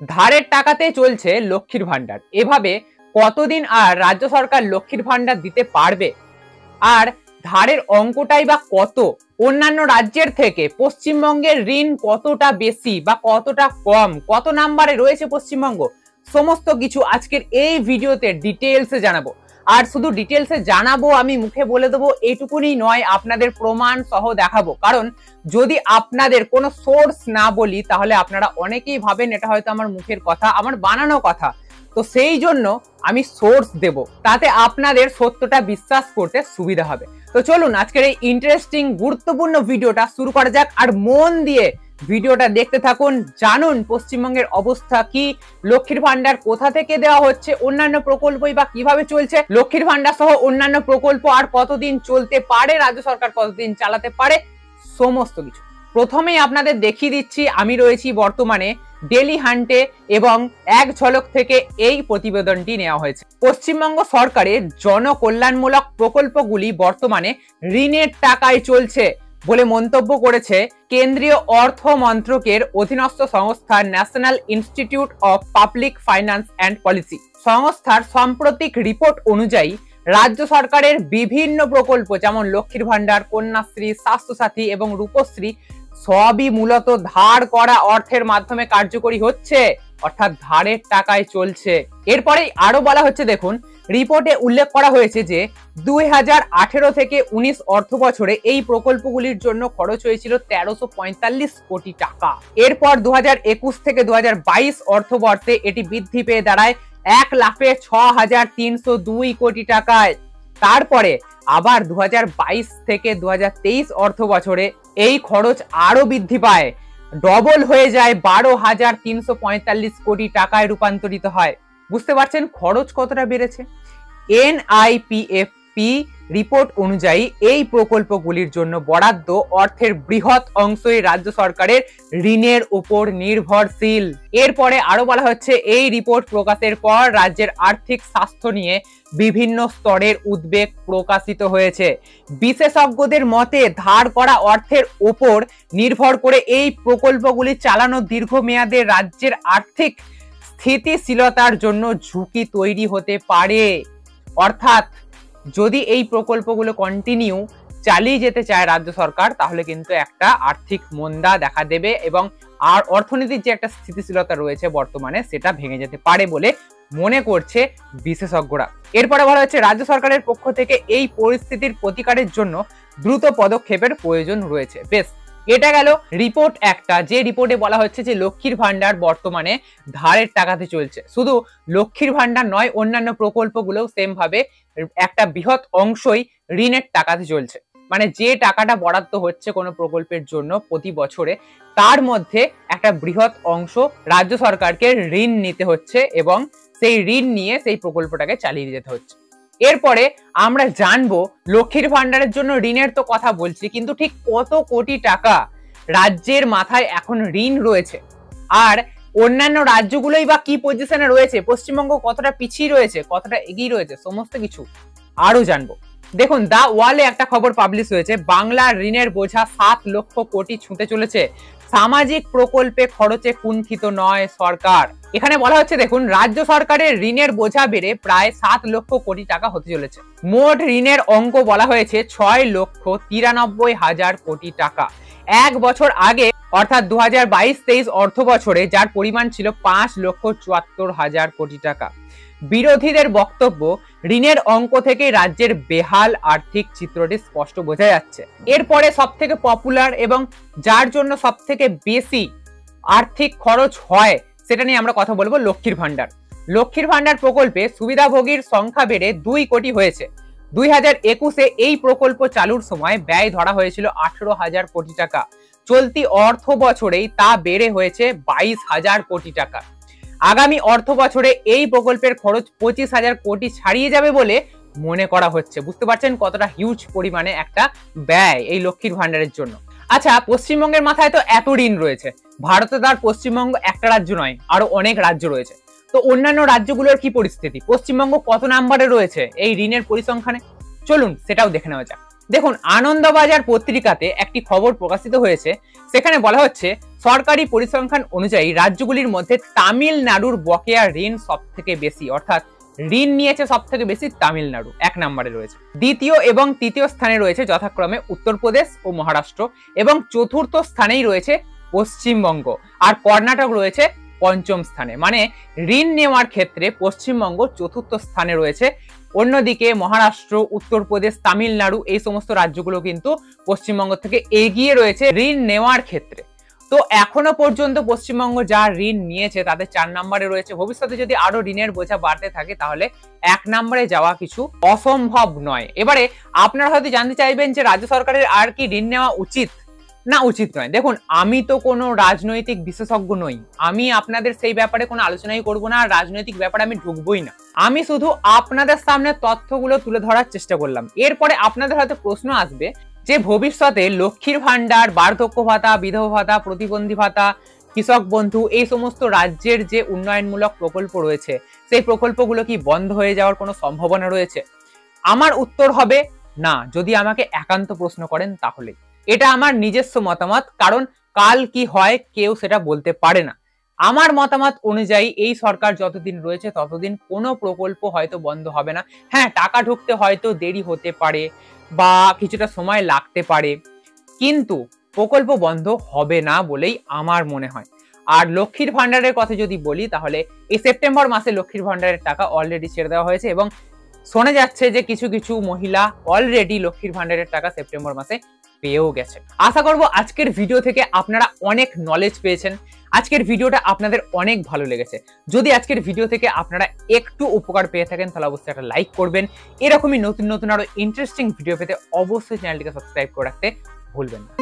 ধারের টাকাতে চলছে লক্ষ্মীর ভান্ডার। এভাবে কতদিন আর রাজ্য সরকার লক্ষ্মীর ভান্ডার দিতে পারবে? আর ধারের অঙ্কটাই বা কত? অন্যান্য রাজ্যের থেকে পশ্চিমবঙ্গের ঋণ কতটা বেশি বা কতটা কম? কত নাম্বারে রয়েছে পশ্চিমবঙ্গ? সমস্ত কিছু আজকের এই ভিডিওতে ডিটেলসে জানাবো। আর শুধু ডিটেলসে জানাবো, আমি মুখে বলে দেবো এইটুকুনি নয়, আপনাদের প্রমাণ সহ দেখাবো। কারণ যদি আপনাদের কোনো সোর্স না বলি তাহলে আপনারা অনেকেই ভাবেন এটা হয়তো আমার মুখের কথা, আমার বানানো কথা। তো সেই জন্য আমি সোর্স দেব, তাতে আপনাদের সত্যটা বিশ্বাস করতে সুবিধা হবে। তো চলুন আজকের এই ইন্টারেস্টিং গুরুত্বপূর্ণ ভিডিওটা শুরু করা যাক। আর মন দিয়ে ভিডিওটা দেখতে থাকুন, জানুন পশ্চিমবঙ্গের অবস্থা কি, লক্ষ্মীর ভান্ডার কোথা থেকে দেওয়া হচ্ছে, অন্যান্য প্রকল্পই বা কিভাবে চলছে, লক্ষ্মীর ভান্ডার সহ অন্যান্য প্রকল্প আর কতদিন চলতে পারে, রাজ্য সরকার কতদিন চালাতে পারে, সমস্ত কিছু। প্রথমেই আপনাদের দেখিয়ে দিচ্ছি আমি রয়েছি বর্তমানে ডেলি হান্টে এবং এক ঝলক থেকে এই প্রতিবেদনটি নেওয়া হয়েছে। পশ্চিমবঙ্গ সরকারের জনকল্যাণমূলক প্রকল্পগুলি বর্তমানে ঋণের টাকায় চলছে বলে মন্তব্য করেছে কেন্দ্রীয় অর্থ মন্ত্রকের অধীনস্থ সংস্থা national institute of public finance and policy. সংস্থার সাম্প্রতিক রিপোর্ট অনুযায়ী রাজ্য সরকারের বিভিন্ন প্রকল্প যেমন লক্ষ্মীর ভান্ডার, কন্যাশ্রী, স্বাস্থ্যসাথী এবং রূপশ্রী সবই মূলত ধার করা অর্থের মাধ্যমে কার্যকরী হচ্ছে, অর্থাৎ ধারের টাকায় চলছে। এরপরে আরো বলা হচ্ছে, দেখুন রিপোর্টে উল্লেখ করা হয়েছে যে 2018 থেকে 19 অর্থ বছরে এই প্রকল্পগুলির জন্য খরচ হয়েছিল 1345 কোটি টাকা। এরপর 2021 থেকে 2022 অর্থবর্ষে এটি বৃদ্ধি পেয়ে দাঁড়ায় 1,06,302 কোটি টাকায়। তারপরে আবার 2022 থেকে 2023 অর্থ বছরে এই খরচ আরো বৃদ্ধি পায়, ডবল হয়ে যায় 12,345 কোটি টাকায় রূপান্তরিত হয়। বুঝতে পারছেন খরচ কতটা বেড়েছে। NIPFP রিপোর্ট অনুযায়ী এই প্রকল্পগুলির জন্য বরাদ্দ অর্থের বৃহৎ অংশই রাজ্য সরকারের ঋণের উপর নির্ভরশীল। এরপরে আরো বলা হচ্ছে, এই রিপোর্ট প্রকাশের পর রাজ্যের আর্থিক স্বাস্থ্য নিয়ে বিভিন্ন স্তরের উদ্বেগ প্রকাশিত হয়েছে। বিশেষজ্ঞদের মতে ধার করা অর্থের উপর নির্ভর করে এই প্রকল্পগুলি চালানো দীর্ঘমেয়াদে রাজ্যের আর্থিক স্থিতিশীলতার জন্য ঝুঁকি তৈরি হতে পারে। অর্থাৎ যদি এই প্রকল্পগুলো কন্টিনিউ চালিয়ে যেতে চায় রাজ্য সরকার তাহলে কিন্তু একটা আর্থিক মন্দা দেখা দেবে এবং আর অর্থনীতির যে একটা স্থিতিশীলতা রয়েছে বর্তমানে সেটা ভেঙে যেতে পারে বলে মনে করছে বিশেষজ্ঞরা। এরপরে বলা হচ্ছে, রাজ্য সরকারের পক্ষ থেকে এই পরিস্থিতির প্রতিকারের জন্য দ্রুত পদক্ষেপের প্রয়োজন রয়েছে। বেশ, এটা গেল রিপোর্ট একটা, যে রিপোর্টে বলা হচ্ছে যে লক্ষ্মীর ভান্ডার বর্তমানে ধারের টাকাতে চলছে। শুধু লক্ষ্মীর ভান্ডার নয়, অন্যান্য প্রকল্পগুলোও সেম ভাবে একটা বৃহৎ অংশই ঋণের টাকাতে চলছে। মানে যে টাকাটা বরাদ্দ হচ্ছে কোনো প্রকল্পের জন্য প্রতি বছরে, তার মধ্যে একটা বৃহৎ অংশ রাজ্য সরকারকে ঋণ নিতে হচ্ছে এবং সেই ঋণ নিয়ে সেই প্রকল্পটাকে চালিয়ে যেতে হচ্ছে। এরপরে আমরা জানবো লক্ষ্মীর ভান্ডারের জন্য ঋণের তো কথা বলছি, কিন্তু ঠিক কত কোটি টাকা রাজ্যের মাথায় এখন ঋণ রয়েছে, আর অন্যান্য রাজ্যগুলোই বা কি পজিশনে রয়েছে, পশ্চিমবঙ্গ কতটা পিছিয়ে রয়েছে, কতটা এগিয়ে রয়েছে, সমস্ত কিছু আরো জানবো। দেখুন দা ওয়ালে একটা খবর পাবলিশ হয়েছে, বাংলার ঋণের বোঝা 7 লক্ষ কোটি ছুঁতে চলেছে, সামাজিক প্রকল্পে খরচে কুণ্ঠিত নয় সরকার। এখানে বলা হচ্ছে, দেখুন রাজ্য সরকারের ঋণের বোঝা বেড়ে প্রায় 7 লক্ষ কোটি টাকা হতে চলেছে। মোট ঋণের অঙ্ক বলা হয়েছে 6,93,000 কোটি টাকা। এক বছর আগে অর্থাৎ 2022-23 অর্থ বছরে যার পরিমাণ ছিল 5,74,000 কোটি টাকা। বিরোধীদের বক্তব্য, ঋণের অঙ্ক থেকে রাজ্যের বেহাল আর্থিক চিত্রটি স্পষ্ট বোঝা যাচ্ছে। এরপরে সব থেকে পপুলার এবং যার জন্য সব থেকে বেশি আর্থিক খরচ হয় সেটা নিয়ে আমরা কথা বলবো, লক্ষ্মীর ভান্ডার। লক্ষ্মীর ভান্ডার প্রকল্পে সুবিধাভোগীর সংখ্যা বেড়ে 2 কোটি হয়েছে। 2021-এ এই প্রকল্প চালুর সময় ব্যয় ধরা হয়েছিল 18,000 কোটি টাকা। চলতি অর্থ বছরেই তা বেড়ে হয়েছে 22,000 কোটি টাকা। আগামী অর্থ বছরে এই প্রকল্পের খরচ 25,000 কোটি ছাড়িয়ে যাবে বলে মনে করা হচ্ছে। বুঝতে পারছেন কতটা হিউজ পরিমাণে একটা ব্যয় এই লক্ষ্মীর ভান্ডারের জন্য। আচ্ছা, পশ্চিমবঙ্গের মাথায় তো এত ঋণ রয়েছে, ভারতে তার পশ্চিমবঙ্গ একটা রাজ্য নয়, আরো অনেক রাজ্য রয়েছে। তো অন্যান্য রাজ্যগুলোর কি পরিস্থিতি, পশ্চিমবঙ্গ কত নাম্বারে রয়েছে এই ঋণের পরিসংখ্যানে, চলুন সেটাও দেখে নেওয়া যাক। দেখুন, আনন্দবাজার পত্রিকাতে একটি খবর প্রকাশিত হয়েছে, সেখানে বলা হচ্ছে সরকারি পরিসংখ্যান অনুযায়ী রাজ্যগুলির মধ্যে তামিলনাড়ুর বকেয়া ঋণ সব থেকে বেশি, অর্থাৎ ঋণ নিয়েছে সব থেকে বেশি তামিলনাড়ু 1 নম্বরে রয়েছে। দ্বিতীয় এবং তৃতীয় স্থানে রয়েছে যথাক্রমে উত্তরপ্রদেশ ও মহারাষ্ট্র, এবং চতুর্থ স্থানেই রয়েছে পশ্চিমবঙ্গ, আর কর্ণাটক রয়েছে 5ম স্থানে। মানে ঋণ নেওয়ার ক্ষেত্রে পশ্চিমবঙ্গ চতুর্থ স্থানে রয়েছে। অন্যদিকে মহারাষ্ট্র, উত্তরপ্রদেশ, তামিলনাড়ু এই সমস্ত রাজ্যগুলো কিন্তু পশ্চিমবঙ্গ থেকে এগিয়ে রয়েছে ঋণ নেওয়ার ক্ষেত্রে। তো এখনো পর্যন্ত পশ্চিমবঙ্গ যা ঋণ নিয়েছে তাতে 4 নম্বরে রয়েছে। ভবিষ্যতে যদি আরো ঋণের বোঝা বাড়তে থাকে তাহলে 1 নম্বরে যাওয়া কিছু অসম্ভব নয়। এবারে আপনারা হয়তো জানতে চাইবেন যে রাজ্য সরকারের আর কি ঋণ নেওয়া উচিত না উচিত নয়। দেখুন, আমি তো কোনো রাজনৈতিক বিশেষজ্ঞ নই, আমি আপনাদের সেই ব্যাপারে কোনো আলোচনাই করব না, আর রাজনৈতিক ব্যাপারে আমি ঢুকবই না। আমি শুধু আপনাদের সামনে তথ্যগুলো তুলে ধরার চেষ্টা করলাম। এরপরে আপনাদের হয়তো প্রশ্ন আসবে যে ভবিষ্যতে লক্ষ্মীর ভান্ডার, বার্ধক্য ভাতা, বিধবা ভাতা, প্রতিবন্ধী ভাতা, কৃষক বন্ধু এই সমস্ত রাজ্যের যে উন্নয়নমূলক প্রকল্প রয়েছে সেই প্রকল্পগুলো কি বন্ধ হয়ে যাওয়ার কোনো সম্ভাবনা রয়েছে? আমার উত্তর হবে না, যদি আমাকে একান্ত প্রশ্ন করেন তাহলে। এটা আমার নিজস্ব মতামত, কারণ কাল কি হয় কেউ সেটা বলতে পারে না। আমার মতামত অনুযায়ী এই সরকার যতদিন রয়েছে ততদিন কোনো প্রকল্প হয়তো বন্ধ হবে না। হ্যাঁ, টাকা ঢুকতে হয়তো দেরি হতে পারে বা কিছুটা সময় লাগতে পারে, কিন্তু প্রকল্প বন্ধ হবে না বলেই আমার মনে হয়। আর লক্ষ্মীর ভান্ডারের কথা যদি বলি, তাহলে এই সেপ্টেম্বর মাসে লক্ষ্মীর ভান্ডারের টাকা অলরেডি ছেড়ে দেওয়া হয়েছে, এবং শোনা যাচ্ছে যে কিছু কিছু মহিলা অলরেডি লক্ষ্মীর ভান্ডারের টাকা সেপ্টেম্বর মাসে পেয়েও গেছে। আশা করব আজকের ভিডিও থেকে আপনারা অনেক নলেজ পেয়েছেন, আজকের ভিডিওটা আপনাদের অনেক ভালো লেগেছে। যদি আজকের ভিডিও থেকে আপনারা একটু উপকার পেয়ে থাকেন তাহলে অবশ্যই একটা লাইক করবেন। এরকমই নতুন নতুন আরো ইন্টারেস্টিং ভিডিও পেতে অবশ্যই চ্যানেলটিকে সাবস্ক্রাইব করে রাখতে ভুলবেন না।